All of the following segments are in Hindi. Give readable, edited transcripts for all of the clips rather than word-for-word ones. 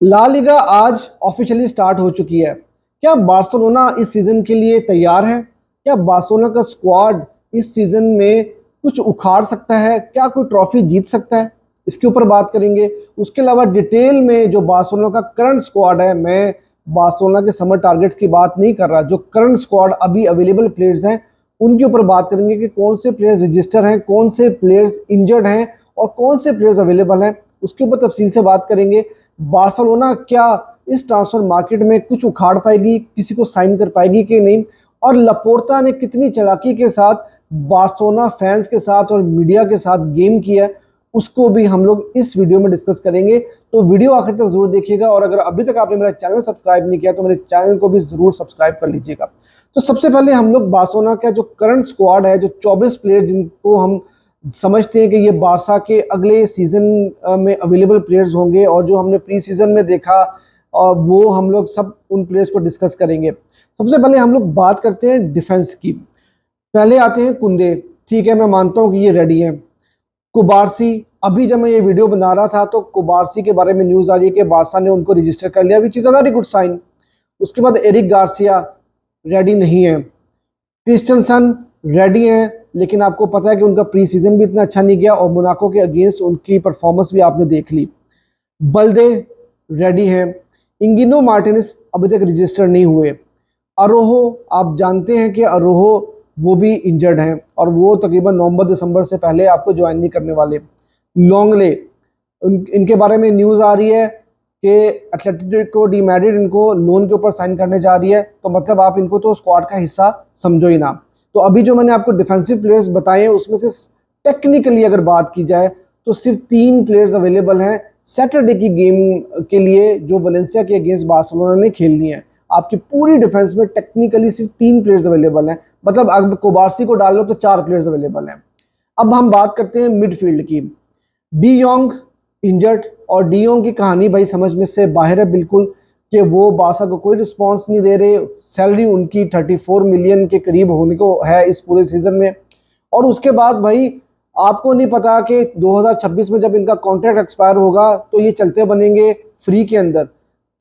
ला लीगा आज ऑफिशियली स्टार्ट हो चुकी है। क्या बार्सिलोना इस सीजन के लिए तैयार है? क्या बार्सिलोना का स्क्वाड इस सीजन में कुछ उखाड़ सकता है? क्या कोई ट्रॉफी जीत सकता है? इसके ऊपर बात करेंगे। उसके अलावा डिटेल में जो बार्सिलोना का करंट स्क्वाड है, मैं बार्सिलोना के समर टारगेट्स की बात नहीं कर रहा, जो करंट स्क्वाड अभी अवेलेबल प्लेयर्स हैं उनके ऊपर बात करेंगे कि कौन से प्लेयर्स रजिस्टर हैं, कौन से प्लेयर्स इंजर्ड हैं और कौन से प्लेयर्स अवेलेबल हैं। उसके ऊपर तफसील से बात करेंगे। बार्सिलोना क्या इस ट्रांसफर मार्केट में कुछ उखाड़ पाएगी, किसी को साइन कर पाएगी कि नहीं, और लपोर्ता ने कितनी चालाकी के साथ बार्सिलोना फैंस के साथ और मीडिया के साथ गेम किया है, उसको भी हम लोग इस वीडियो में डिस्कस करेंगे। तो वीडियो आखिर तक जरूर देखिएगा और अगर अभी तक आपने मेरा चैनल सब्सक्राइब नहीं किया तो मेरे चैनल को भी जरूर सब्सक्राइब कर लीजिएगा। तो सबसे पहले हम लोग बार्सिलोना का जो करंट स्क्वाड है, जो 24 प्लेयर जिनको हम समझते हैं कि ये बारसा के अगले सीजन में अवेलेबल प्लेयर्स होंगे और जो हमने प्री सीजन में देखा, वो हम लोग सब उन प्लेयर्स को डिस्कस करेंगे। सबसे पहले हम लोग बात करते हैं डिफेंस की। पहले आते हैं कुंदे। ठीक है, मैं मानता हूं कि ये रेडी हैं। कुबारसी, अभी जब मैं ये वीडियो बना रहा था तो कुबारसी के बारे में न्यूज आ रही है कि बारसा ने उनको रजिस्टर कर लिया, which is a very good sign. उसके बाद एरिक गार्सिया रेडी नहीं है। क्रिस्टनसन रेडी हैं, लेकिन आपको पता है कि उनका प्री सीजन भी इतना अच्छा नहीं गया और मोनाको के अगेंस्ट उनकी परफॉर्मेंस भी आपने देख ली। बल्दे रेडी हैं। इंगिनो मार्टिनेस अभी तक रजिस्टर नहीं हुए। अरोहो, आप जानते हैं कि अरोहो वो भी इंजर्ड हैं और वो तकरीबन नवंबर दिसंबर से पहले आपको ज्वाइन नहीं करने वाले। लॉन्गले, इनके बारे में न्यूज़ आ रही है कि एटलेटिको डी मैड्रिड इनको लोन के ऊपर साइन करने जा रही है, तो मतलब आप इनको तो स्क्वाड का हिस्सा समझो ही ना। तो अभी जो मैंने आपको डिफेंसिव प्लेयर्स बताए हैं उसमें से टेक्निकली अगर बात की जाए तो सिर्फ 3 प्लेयर्स अवेलेबल हैं सैटरडे की गेम के लिए जो वलेंसिया के अगेंस्ट बार्सिलोना ने खेलनी है। आपकी पूरी डिफेंस में टेक्निकली सिर्फ 3 प्लेयर्स अवेलेबल हैं, मतलब अगर कोबार्सी को डाल लो तो 4 प्लेयर्स अवेलेबल हैं। अब हम बात करते हैं मिडफील्ड की। डी योंग इंजर्ड, और डी योंग की कहानी भाई समझ में से बाहर है बिल्कुल कि वो बारसा को कोई रिस्पांस नहीं दे रहे। सैलरी उनकी 34 मिलियन के करीब होने को है इस पूरे सीजन में। और उसके बाद भाई आपको नहीं पता कि 2026 में जब इनका कॉन्ट्रैक्ट एक्सपायर होगा तो ये चलते बनेंगे फ्री के अंदर।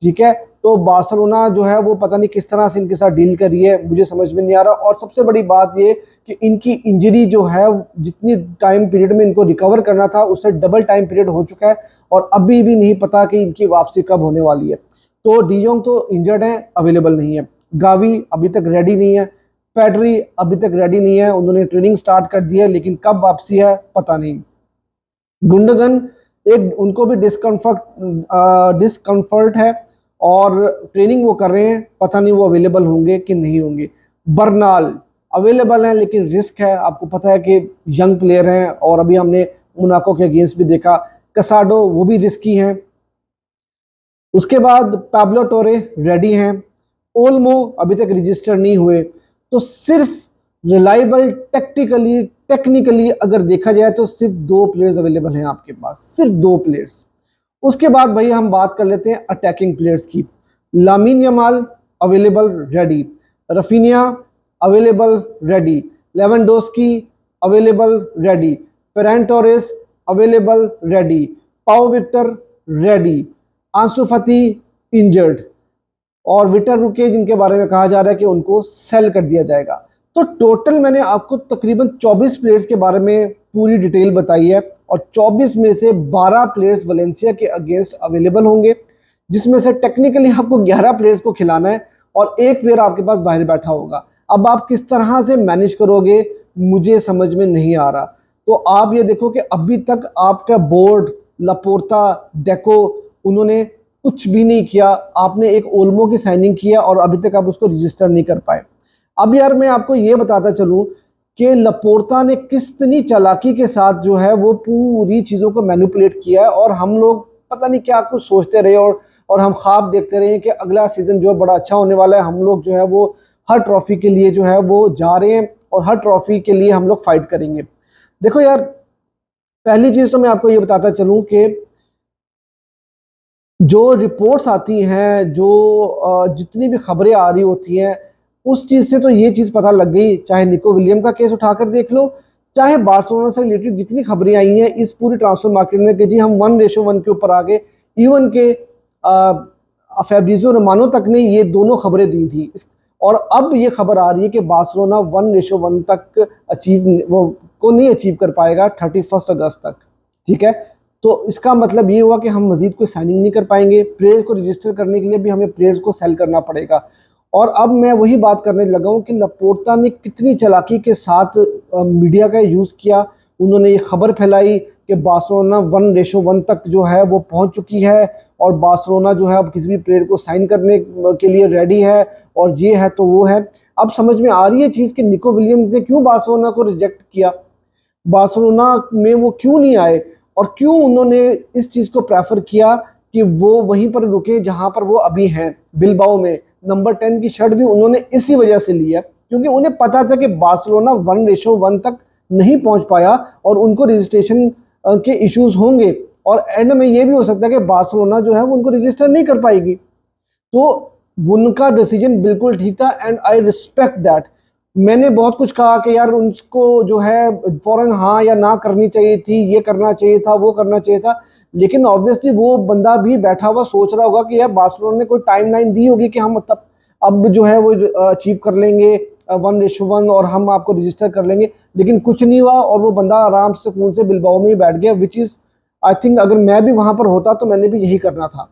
ठीक है, तो बार्सिलोना जो है वो पता नहीं किस तरह से इनके साथ डील कर रही है, मुझे समझ में नहीं आ रहा। और सबसे बड़ी बात ये कि इनकी इंजरी जो है, जितनी टाइम पीरियड में इनको रिकवर करना था उससे डबल टाइम पीरियड हो चुका है और अभी भी नहीं पता कि इनकी वापसी कब होने वाली है। तो डीजोंग तो इंजर्ड है, अवेलेबल नहीं है। गावी अभी तक रेडी नहीं है। पेड्री अभी तक रेडी नहीं है, उन्होंने ट्रेनिंग स्टार्ट कर दी है लेकिन कब वापसी है पता नहीं। गुंडगन, एक उनको भी डिस्कम्फर्ट है और ट्रेनिंग वो कर रहे हैं, पता नहीं वो अवेलेबल होंगे कि नहीं होंगे। बर्नाल अवेलेबल है लेकिन रिस्क है, आपको पता है कि यंग प्लेयर हैं और अभी हमने मोनाको के अगेंस्ट भी देखा। कसाडो वो भी रिस्की हैं। उसके बाद पैब्लो टोरे रेडी हैं। ओल्मो अभी तक रजिस्टर नहीं हुए। तो सिर्फ रिलायबल टेक्निकली अगर देखा जाए तो सिर्फ 2 प्लेयर्स अवेलेबल हैं आपके पास, सिर्फ 2 प्लेयर्स। उसके बाद भाई हम बात कर लेते हैं अटैकिंग प्लेयर्स की। Lamine Yamal available ready. Raphinha available ready. Lewandowski available ready. Ferran Torres available ready. Pau Victor ready. Ansu Fati injured और विटर रुके जिनके बारे में कहा जा रहा है कि उनको सेल कर दिया जाएगा। तो टोटल मैंने आपको तकरीबन 24 प्लेयर्स के बारे में पूरी डिटेल बताई है और 24 में से 12 प्लेयर्स वलेंसिया के अगेंस्ट अवेलेबल होंगे, जिसमें से टेक्निकली आपको 11 प्लेयर्स को खिलाना है और एक प्लेयर आपके पास बाहर बैठा होगा। अब आप किस तरह से मैनेज करोगे मुझे समझ में नहीं आ रहा। तो आप ये देखो कि अभी तक आपका बोर्ड, लपोर्ता, डेको, उन्होंने कुछ भी नहीं किया। आपने एक ओल्मो की साइनिंग किया और अभी तक आप उसको रजिस्टर नहीं कर पाए। अब यार मैं आपको ये बताता चलूं कि लपोर्ता ने कितनी चालाकी के साथ जो है वो पूरी चीज़ों को मैनिपुलेट किया है और हम लोग पता नहीं क्या कुछ सोचते रहे और हम ख्वाब देखते रहे कि अगला सीजन जो है बड़ा अच्छा होने वाला है। हम लोग जो है वो हर ट्रॉफी के लिए जो है वो जा रहे हैं और हर ट्रॉफी के लिए हम लोग फाइट करेंगे। देखो यार, पहली चीज़ तो मैं आपको ये बताता चलूँ कि जो रिपोर्ट्स आती हैं, जो जितनी भी खबरें आ रही होती हैं, उस चीज़ से तो ये चीज़ पता लग गई, चाहे निको विलियम का केस उठाकर देख लो, चाहे बार्सिलोना से रिलेटेड जितनी खबरें आई हैं इस पूरी ट्रांसफर मार्केट में कि जी हम 1:1 के ऊपर आ गए। इवन के फैब्रिज़ियो रोमानो तक ने ये दोनों खबरें दी थी। और अब ये खबर आ रही है कि बार्सिलोना 1:1 तक वो को नहीं अचीव कर पाएगा 31 अगस्त तक। ठीक है, तो इसका मतलब ये हुआ कि हम मजीद कोई साइनिंग नहीं कर पाएंगे। प्लेयर्स को रजिस्टर करने के लिए भी हमें प्लेयर्स को सेल करना पड़ेगा। और अब मैं वही बात करने लगा हूँ कि लपोर्ता ने कितनी चालाकी के साथ मीडिया का यूज़ किया। उन्होंने ये खबर फैलाई कि बार्सिलोना 1:1 तक जो है वो पहुंच चुकी है और बार्सिलोना जो है अब किसी भी प्लेयर को साइन करने के लिए रेडी है और ये है तो वो है। अब समझ में आ रही है चीज़ कि निको विलियम्स ने क्यों बार्सिलोना को रिजेक्ट किया, बार्सिलोना में वो क्यों नहीं आए और क्यों उन्होंने इस चीज़ को प्रेफर किया कि वो वहीं पर रुके जहां पर वो अभी हैं, बिलबाओ में। नंबर 10 की शर्ट भी उन्होंने इसी वजह से ली है क्योंकि उन्हें पता था कि बार्सिलोना 1:1 तक नहीं पहुंच पाया और उनको रजिस्ट्रेशन के इश्यूज होंगे और एंड में ये भी हो सकता है कि बार्सिलोना जो है वो उनको रजिस्टर नहीं कर पाएगी। तो उनका डिसीजन बिल्कुल ठीक था एंड आई रिस्पेक्ट दैट। मैंने बहुत कुछ कहा कि यार उनको जो है फौरन हाँ या ना करनी चाहिए थी, ये करना चाहिए था, वो करना चाहिए था, लेकिन ऑब्वियसली वो बंदा भी बैठा हुआ सोच रहा होगा कि यार बार्सिलोना ने कोई टाइमलाइन दी होगी कि हम तब अब जो है वो अचीव कर लेंगे 1:1 और हम आपको रजिस्टर कर लेंगे, लेकिन कुछ नहीं हुआ और वो बंदा आराम से फोन से बिलबाओ में ही बैठ गया। विच इज़ आई थिंक अगर मैं भी वहां पर होता तो मैंने भी यही करना था।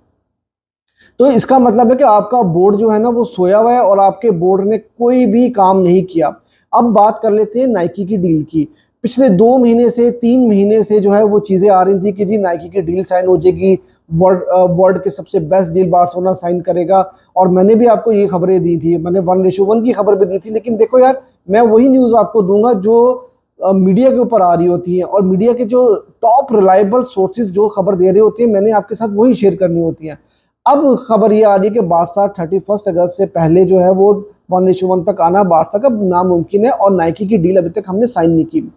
तो इसका मतलब है कि आपका बोर्ड जो है ना वो सोया हुआ है और आपके बोर्ड ने कोई भी काम नहीं किया। अब बात कर लेते हैं नाइकी की डील की। पिछले 2 महीने से 3 महीने से जो है वो चीज़ें आ रही थी कि जी नाइकी की डील साइन हो जाएगी, वर्ल्ड के सबसे बेस्ट डील बार्सिलोना साइन करेगा। और मैंने भी आपको ये खबरें दी थी, मैंने 1:1 की खबर भी दी थी, लेकिन देखो यार मैं वही न्यूज़ आपको दूंगा जो मीडिया के ऊपर आ रही होती हैं और मीडिया के जो टॉप रिलायबल सोर्सेज जो खबर दे रहे होते हैं मैंने आपके साथ वही शेयर करनी होती हैं। अब खबर ये आ रही है कि बारसा 31 अगस्त से पहले जो है वो 1:1 तक आना बारसा का नामुमकिन है और नाइकी की डील अभी तक हमने साइन नहीं की।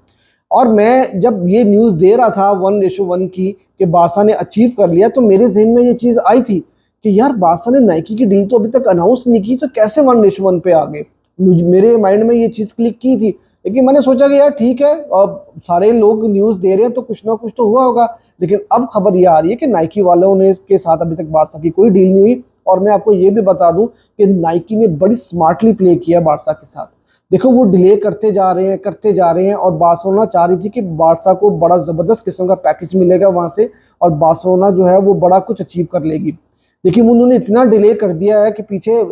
और मैं जब ये न्यूज़ दे रहा था 1:1 की कि बारसा ने अचीव कर लिया तो मेरे जहन में ये चीज़ आई थी कि यार बारसा ने नाइकी की डील तो अभी तक अनाउंस नहीं की तो कैसे 1:1 पे आ गए। मेरे माइंड में ये चीज़ क्लिक की थी, लेकिन मैंने सोचा कि यार ठीक है अब सारे लोग न्यूज़ दे रहे हैं तो कुछ ना कुछ तो हुआ होगा। लेकिन अब खबर ये आ रही है कि नाइकी वालों ने के साथ अभी तक बारसा की कोई डील नहीं हुई। और मैं आपको ये भी बता दूं कि नाइकी ने बड़ी स्मार्टली प्ले किया बारसा के साथ। देखो वो डिले करते जा रहे हैं और बार्सिलोना चाह रही थी कि बारसा को बड़ा ज़बरदस्त किस्म का पैकेज मिलेगा वहां से और बार्सिलोना जो है वो बड़ा कुछ अचीव कर लेगी। लेकिन उन्होंने इतना डिले कर दिया है कि पीछे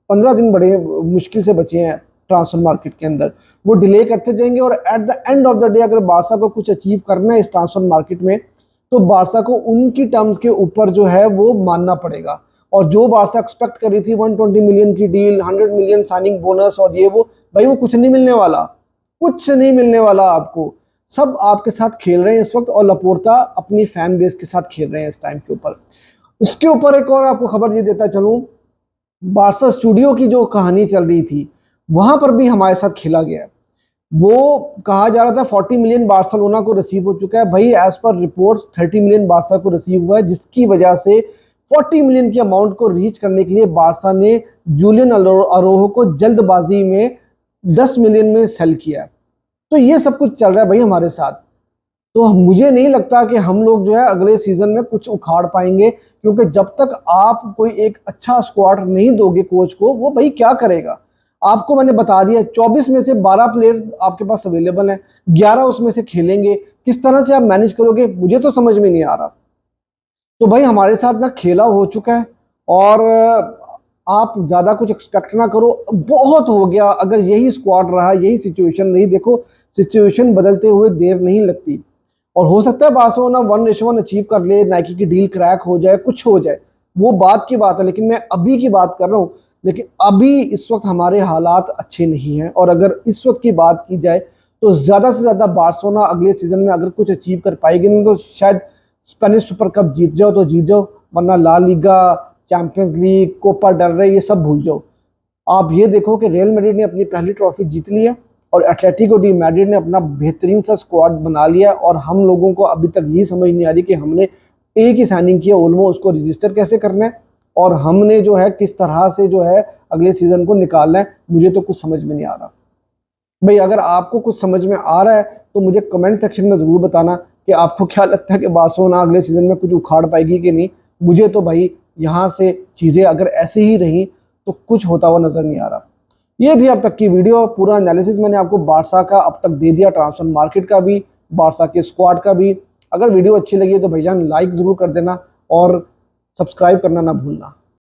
15 दिन बड़े मुश्किल से बचे हैं ट्रांसफर मार्केट के अंदर। वो डिले करते जाएंगे और at the end of the day अगर बारसा को कुछ अचीव करना है इस ट्रांसफर मार्केट में तो बारसा को उनकी टर्म्स के ऊपर जो है वो मानना पड़ेगा। और जो बारसा एक्सपेक्ट करी थी 120 मिलियन की डील, 100 मिलियन साइनिंग बोनस और ये वो, भाई वो कुछ नहीं मिलने वाला, कुछ नहीं मिलने वाला आपको। सब आपके साथ खेल रहे हैं इस वक्त और लपोर्ता अपनी फैन बेस के साथ खेल रहे हैं इस टाइम के ऊपर। इसके ऊपर एक और आपको खबर ये देता चलूं, बारसा स्टूडियो की जो कहानी चल रही थी वहां पर भी हमारे साथ खेला गया है। वो कहा जा रहा था 40 मिलियन बार्सिलोना को रिसीव हो चुका है, भाई as per reports 30 million Barca को रिसीव हुआ है, जिसकी वजह से 40 मिलियन की अमाउंट को रीच करने के लिए बारसा ने जूलियन अरोहो को जल्दबाजी में 10 मिलियन में सेल किया है। तो ये सब कुछ चल रहा है भाई हमारे साथ। तो मुझे नहीं लगता कि हम लोग जो है अगले सीजन में कुछ उखाड़ पाएंगे, क्योंकि जब तक आप कोई एक अच्छा स्क्वाड नहीं दोगे कोच को, वो भाई क्या करेगा। आपको मैंने बता दिया 24 में से 12 प्लेयर आपके पास अवेलेबल हैं, 11 उसमें से खेलेंगे, किस तरह से आप मैनेज करोगे मुझे तो समझ में नहीं आ रहा। तो भाई हमारे साथ ना खेला हो चुका है और आप ज़्यादा कुछ एक्सपेक्ट ना करो, बहुत हो गया। अगर यही स्क्वाड रहा, यही सिचुएशन रही, देखो सिचुएशन बदलते हुए देर नहीं लगती और हो सकता है बार्सिलोना 1:1 अचीव कर ले, नाइकी की डील क्रैक हो जाए, कुछ हो जाए, वो बात की बात है, लेकिन मैं अभी की बात कर रहा हूँ। लेकिन अभी इस वक्त हमारे हालात अच्छे नहीं हैं और अगर इस वक्त की बात की जाए तो ज़्यादा से ज़्यादा बार्सिलोना अगले सीजन में अगर कुछ अचीव कर पाएगी ना तो शायद स्पेनिश सुपर कप जीत जाओ तो जीत जाओ, वरना La Liga, Champions League, Copa del Rey ये सब भूल जाओ। आप ये देखो कि रियल मैड्रिड ने अपनी पहली ट्रॉफी जीत ली है और एटलेटिको डी मैड्रिड ने अपना बेहतरीन सा स्क्वाड बना लिया और हम लोगों को अभी तक ये समझ नहीं आ रही कि हमने एक ही साइनिंग किया ओल्मो, उसको रजिस्टर कैसे करना है और हमने जो है किस तरह से जो है अगले सीजन को निकालना है, मुझे तो कुछ समझ में नहीं आ रहा। भाई अगर आपको कुछ समझ में आ रहा है तो मुझे कमेंट सेक्शन में ज़रूर बताना कि आपको क्या लगता है कि बार्सिलोना अगले सीजन में कुछ उखाड़ पाएगी कि नहीं। मुझे तो भाई यहाँ से चीज़ें अगर ऐसे ही रही तो कुछ होता हुआ नज़र नहीं आ रहा। ये थी अब तक की वीडियो, पूरा एनालिसिस मैंने आपको बारसा का अब तक दे दिया, ट्रांसफर मार्केट का भी, बारसा के स्क्वाड का भी। अगर वीडियो अच्छी लगी है तो भाईजान लाइक ज़रूर कर देना और सब्सक्राइब करना ना भूलना।